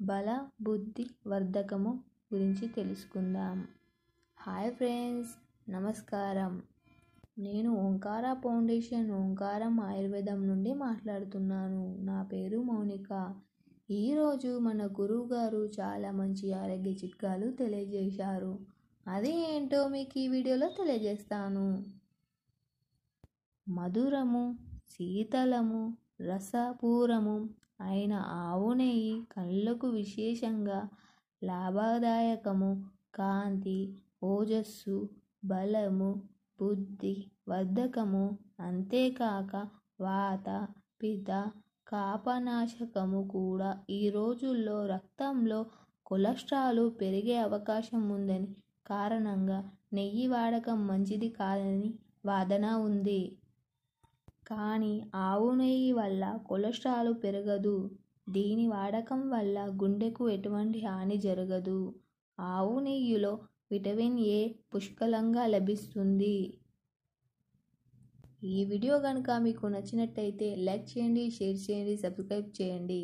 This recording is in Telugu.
బల బుద్ధి వర్ధకము గురించి తెలుసుకుందాం. హాయ్ ఫ్రెండ్స్, నమస్కారం. నేను ఓంకార ఫౌండేషన్ ఓంకారం ఆయుర్వేదం నుండి మాట్లాడుతున్నాను. నా పేరు మౌనిక. ఈరోజు మన గురువు గారు చాలా మంచి ఆరోగ్య చిట్కాలు తెలియజేశారు. అది ఏంటో మీకు ఈ వీడియోలో తెలియజేస్తాను. మధురము, శీతలము, రసపూరము అయిన ఆవు నెయ్యి కళ్ళకు విశేషంగా లాభదాయకము. కాంతి, ఓజస్సు, బలము, బుద్ధి వర్ధకము, అంతేకాక వాత, పిత్త, కాపనాశకము కూడా. ఈ రోజుల్లో రక్తంలో కొలెస్ట్రాల్ పెరిగే అవకాశం ఉందని కారణంగా నెయ్యి వాడకం మంచిది కాదని వాదన ఉంది. కానీ ఆవు నెయ్యి వల్ల కొలెస్ట్రాల్ పెరగదు. దీని వాడకం వల్ల గుండెకు ఎటువంటి హాని జరగదు. ఆవు నెయ్యిలో విటమిన్ ఏ పుష్కలంగా లభిస్తుంది. ఈ వీడియో కనుక మీకు నచ్చినట్టయితే లైక్ చేయండి, షేర్ చేయండి, సబ్స్క్రైబ్ చేయండి.